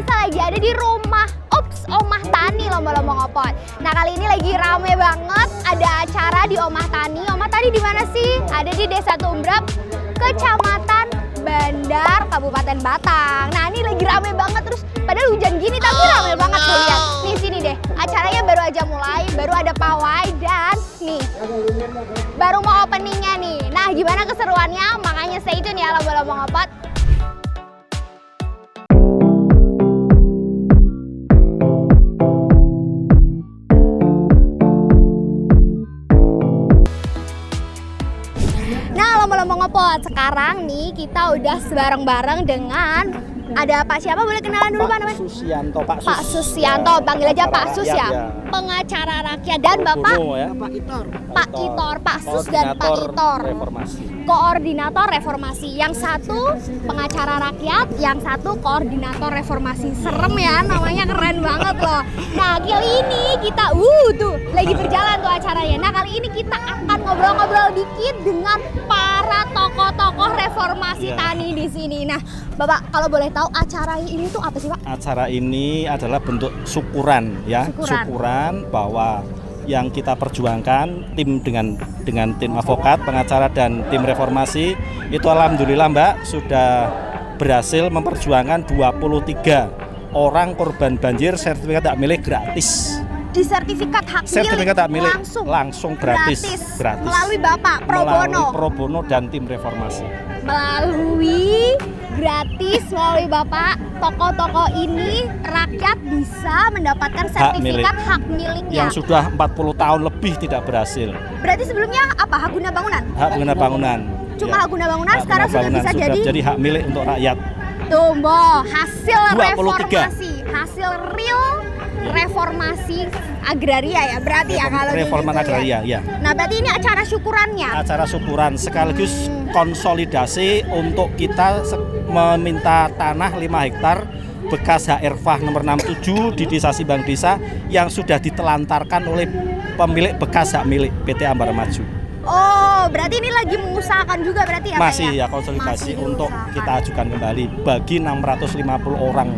pemirsa lagi ada di rumah Omah Tani lomba-lomba ngopot. Nah kali ini lagi rame banget, ada acara di Omah Tani. Omah Tani di mana sih? Ada di Desa Tumbrap, Kecamatan Bandar, Kabupaten Batang. Nah ini lagi rame banget, terus padahal hujan gini tapi rame banget tuh, lihat. Nih sini deh, acaranya baru aja mulai, baru ada pawai dan nih baru mau openingnya nih. Nah gimana keseruannya? Makanya stay tune ya lomba-lomba ngopot. Lomba-lomba ngopot. Sekarang nih kita udah bareng-bareng dengan ada Pak siapa, boleh kenalan dulu Pak namanya? Susianto, Pak Susianto, panggil aja Pak Sus ya. Pengacara rakyat dan Bapak ya. Pak Itor, Pak Sus dan Pak Itor. Koordinator reformasi. Yang satu pengacara rakyat, yang satu koordinator reformasi. Serem ya, namanya keren banget loh. Nah kali ini kita tuh lagi berjalan tuh acaranya. Nah kali ini kita akan ngobrol-ngobrol dikit dengan para tokoh-tokoh reformasi tani di sini. Nah Bapak kalau boleh tahu acara ini tuh apa sih Pak? Acara ini adalah bentuk syukuran ya, syukuran bahwa yang kita perjuangkan tim dengan tim advokat, pengacara dan tim reformasi itu alhamdulillah Mbak sudah berhasil memperjuangkan 23 orang korban banjir sertifikat hak milik gratis. Di sertifikat hak milik langsung gratis melalui Bapak pro bono dan tim reformasi. Melalui melalui Bapak, tokoh-tokoh ini rakyat bisa mendapatkan sertifikat hak miliknya yang sudah 40 tahun lebih tidak berhasil. Berarti sebelumnya apa? Hak guna bangunan? Hak guna bangunan. Cuma hak guna bangunan, sekarang sudah bisa jadi hak milik untuk rakyat. Tuh, hasil reformasi, hasil real reformasi agraria ya, berarti ya kalau reforman gitu agraria ya. Nah berarti ini acara syukurannya. Acara syukuran sekaligus konsolidasi untuk kita meminta tanah 5 hektar bekas HRFAH nomor 67 di Desa Simbang Desa yang sudah ditelantarkan oleh pemilik bekas hak milik PT Ambara Maju. Oh, berarti ini lagi mengusahakan juga berarti ya? Masih ya konsolidasi untuk kita ajukan kembali bagi 650 orang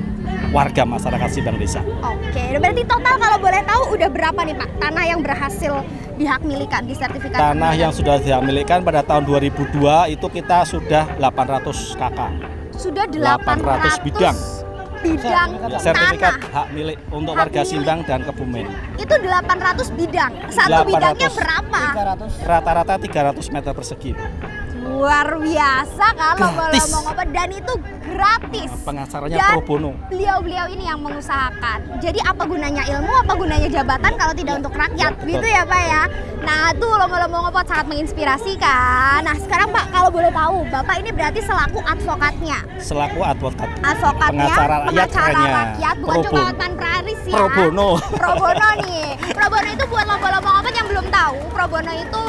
warga masyarakat Simbang Desa. Oke, berarti total kalau boleh tahu udah berapa nih Pak tanah yang berhasil dihakmilikan, disertifikat? Tanah yang sudah dihakmilikan pada tahun 2002 itu kita sudah 800 KK. Sudah 800 bidang sertifikat tanah hak milik untuk warga Simbang dan Kebumen. Itu 800 bidang. Satu bidangnya berapa? Rata-rata 300 meter persegi. Luar biasa kalau mau ngopot dan itu gratis. Pengacaranya dan pro bono. Beliau-beliau ini yang mengusahakan. Jadi apa gunanya ilmu, apa gunanya jabatan kalau tidak untuk rakyat, gitu ya Pak ya. Nah tuh lomba-lomba ngopot sangat menginspirasi kan. Nah sekarang Pak kalau boleh tahu, Bapak ini berarti selaku advokatnya. Selaku advokat. Advokatnya, pengacara rakyat, bukan cuma Hotman Paris ya. Pro bono. Pro bono nih. Pro bono itu buat lomba-lomba ngopot yang belum tahu. Pro bono itu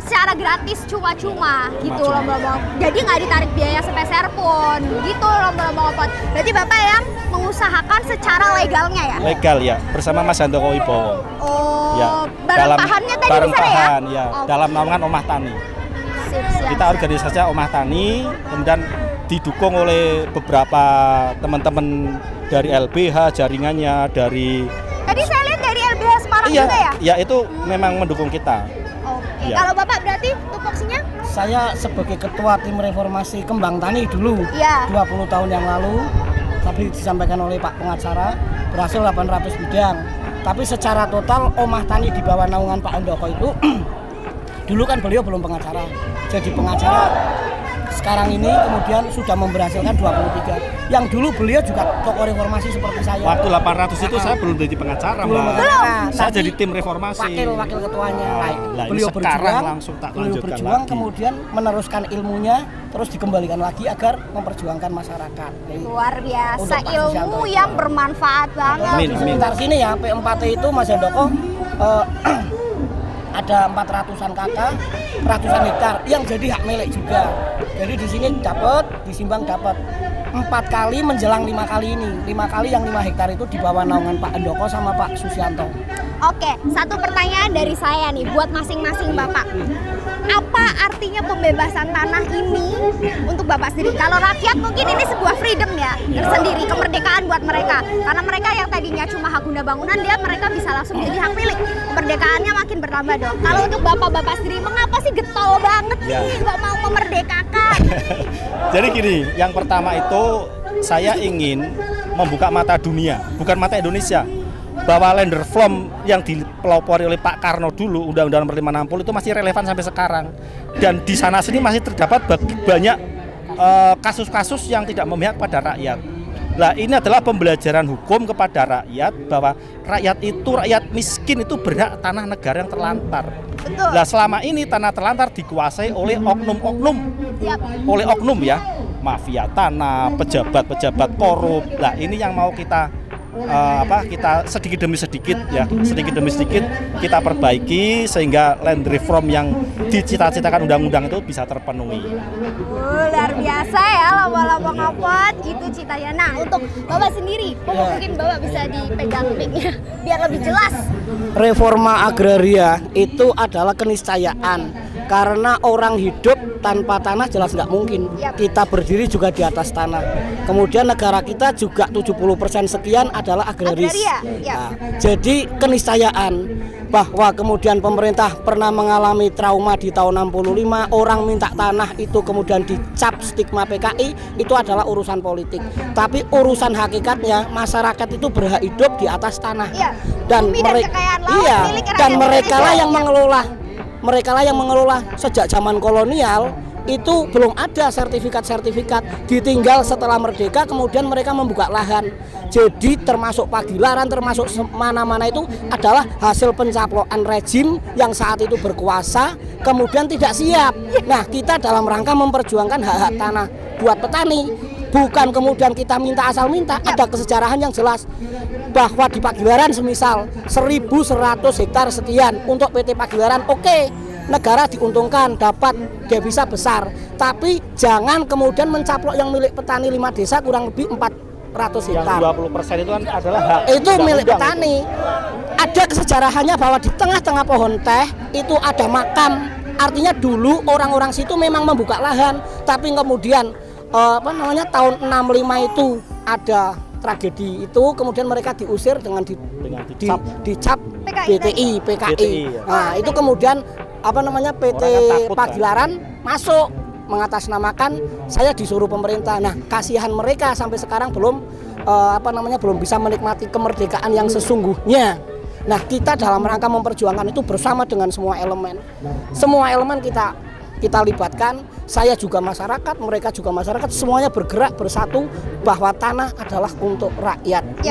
secara gratis cuma-cuma gitu lomba-lomba. Jadi nggak ditarik biaya sepeser pun gitu lomba-lomba ngopot. Berarti Bapak yang mengusahakan secara legalnya ya? Legal ya, bersama Mas Handoko Wibowo. Oh, ya, bareng pahannya tadi bareng di sana ya? Ya, dalam naungan Omah Tani. Kita organisasi Omah Tani, kemudian didukung oleh beberapa teman-teman dari LBH jaringannya, dari tadi saya lihat dari LBH Semarang juga ya? Iya, itu memang mendukung kita. Oke, kalau Bapak berarti tupoksinya? Saya sebagai ketua tim reformasi Kembang Tani dulu, 20 tahun yang lalu, tapi disampaikan oleh Pak pengacara, berhasil 800 bidang. Tapi secara total Omah Tani di bawah naungan Pak Handoko itu, dulu kan beliau belum pengacara, jadi pengacara sekarang ini kemudian sudah memberhasilkan 23. Yang dulu beliau juga tokoh reformasi seperti saya. Waktu 800 itu saya belum jadi pengacara, Mbak. Saya jadi tim reformasi. Wakil ketuanya. Beliau berjuang kemudian meneruskan ilmunya terus dikembalikan lagi agar memperjuangkan masyarakat. Luar biasa ilmu yang bermanfaat banget. Sebentar sini ya P4T itu Mas Handoko ada 400-an kakak, ratusan hektar yang jadi hak milik juga. Jadi di sini dapat, di Simbang dapat 4 kali menjelang 5 kali ini. 5 kali yang 5 hektar itu di bawah naungan Pak Handoko sama Pak Susianto. Oke, satu pertanyaan dari saya nih buat masing-masing Bapak. Apa artinya pembebasan tanah ini untuk Bapak sendiri? Kalau rakyat mungkin ini sebuah freedom ya, tersendiri, kemerdekaan buat mereka. Karena mereka yang tadinya cuma hak guna bangunan, mereka bisa langsung jadi hak milik. Kemerdekaannya makin bertambah dong. Kalau untuk Bapak-bapak sendiri, mengapa sih getol banget nih nggak mau memerdekakan? Jadi gini, yang pertama itu saya ingin membuka mata dunia, bukan mata Indonesia. Bahwa land reform yang dipelopori oleh Pak Karno dulu, Undang-Undang Nomor 560 itu masih relevan sampai sekarang. Dan di sana sini masih terdapat banyak kasus-kasus yang tidak memihak pada rakyat. Nah, ini adalah pembelajaran hukum kepada rakyat bahwa rakyat miskin itu berhak tanah negara yang terlantar. Betul. Nah, selama ini tanah terlantar dikuasai oleh oknum-oknum, oleh oknum ya, mafia tanah, pejabat-pejabat korup. Nah, ini yang mau kita sedikit demi sedikit kita perbaiki sehingga land reform yang dicita-citakan undang-undang itu bisa terpenuhi. Luar biasa ya lomba-lomba ngopot itu citanya. Nah, untuk Bapak sendiri, mungkin Bapak bisa dipegang mic-nya biar lebih jelas. Reforma agraria itu adalah keniscayaan, karena orang hidup tanpa tanah jelas nggak mungkin. Kita berdiri juga di atas tanah. Kemudian negara kita juga 70% sekian adalah agraris. Nah, jadi keniscayaan bahwa kemudian pemerintah pernah mengalami trauma di tahun 65, orang minta tanah itu kemudian dicap stigma PKI, itu adalah urusan politik. Tapi urusan hakikatnya masyarakat itu berhak hidup di atas tanah. Dan mereka lah yang mengelola. Mereka lah yang mengelola sejak zaman kolonial. Itu belum ada sertifikat-sertifikat, ditinggal setelah merdeka, kemudian mereka membuka lahan. Jadi termasuk Pagilaran, termasuk mana-mana itu adalah hasil pencaplokan rejim yang saat itu berkuasa, kemudian tidak siap. Nah, kita dalam rangka memperjuangkan hak-hak tanah buat petani, bukan kemudian kita minta asal minta. Ada kesejarahan yang jelas bahwa di Pagilaran semisal 1.100 hektar sekian untuk PT Pagilaran, oke. Negara diuntungkan, dapat devisa besar, tapi jangan kemudian mencaplok yang milik petani 5 desa kurang lebih 400 hektar. 20% itu kan adalah hak. Itu milik petani. Ada kesejarahannya bahwa di tengah-tengah pohon teh itu ada makam. Artinya dulu orang-orang situ memang membuka lahan, tapi kemudian tahun 65 itu ada tragedi itu, kemudian mereka diusir dengan dicap PKI. Nah, itu kemudian PT Pagilaran masuk mengatasnamakan saya disuruh pemerintah. Nah, kasihan mereka sampai sekarang belum bisa menikmati kemerdekaan yang sesungguhnya. Nah, kita dalam rangka memperjuangkan itu bersama dengan semua elemen. Semua elemen kita libatkan, saya juga masyarakat, mereka juga masyarakat, semuanya bergerak bersatu bahwa tanah adalah untuk rakyat.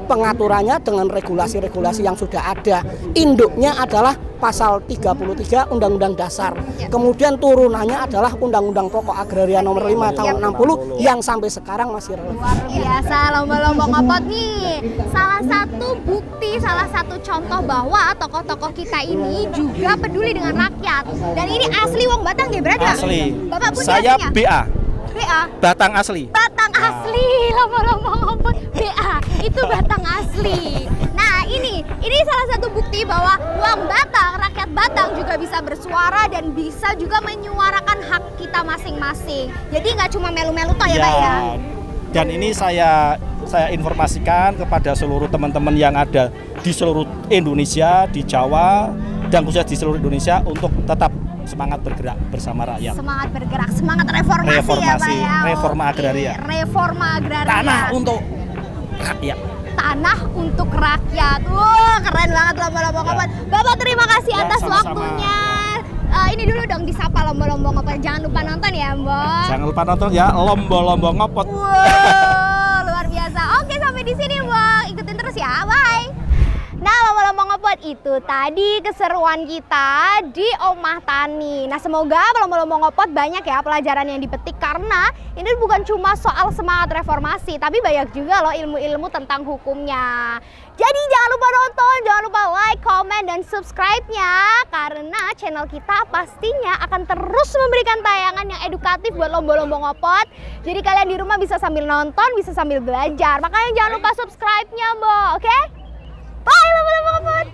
Pengaturannya dengan regulasi-regulasi yang sudah ada. Induknya adalah pasal 33 Undang-Undang Dasar. Kemudian turunannya adalah Undang-Undang Pokok Agraria Nomor 5 tahun 60 yang sampai sekarang masih relevan. Luar biasa lomba-lomba ngopot nih. Salah satu bukti, salah satu contoh bahwa tokoh-tokoh kita ini juga peduli dengan rakyat. Dan ini asli wong Batang ya berarti? Asli. Bapak punya saya aslinya? BA. Batang asli. Batang asli, lomba-lomba ngopot BA itu Batang asli. Nah, ini salah satu bukti bahwa wong Batang, rakyat Batang juga bisa bersuara dan bisa juga menyuarakan hak kita masing-masing. Jadi nggak cuma melu-melu toh ya, Pak ya. Dan ini saya informasikan kepada seluruh teman-teman yang ada di seluruh Indonesia, di Jawa dan khususnya di seluruh Indonesia untuk tetap semangat bergerak bersama rakyat. Semangat bergerak, semangat reformasi ya Pak ya. Reforma agraria. Reforma agraria. Tanah untuk rakyat. Tanah untuk rakyat. Wah, keren banget lomba-lomba ngopot. Bapak terima kasih atas waktunya. Ini dulu dong disapa lomba-lomba ngopot. Jangan lupa nonton ya, Mbak. Jangan lupa nonton ya lomba-lomba ngopot. Wow, luar biasa. Oke, sampai di sini, Mbak. Ikutin terus ya. Bye. Nah, lomba-lomba ngopot itu tadi keseruan kita di Omah Tani. Nah, semoga lomba-lomba ngopot banyak ya pelajaran yang dipetik, karena ini bukan cuma soal semangat reformasi, tapi banyak juga loh ilmu-ilmu tentang hukumnya. Jadi jangan lupa nonton, jangan lupa like, comment, dan subscribe-nya, karena channel kita pastinya akan terus memberikan tayangan yang edukatif buat lomba-lomba ngopot. Jadi kalian di rumah bisa sambil nonton, bisa sambil belajar. Makanya jangan lupa subscribe-nya, Mbak, oke? Bye lama-lama ngopot.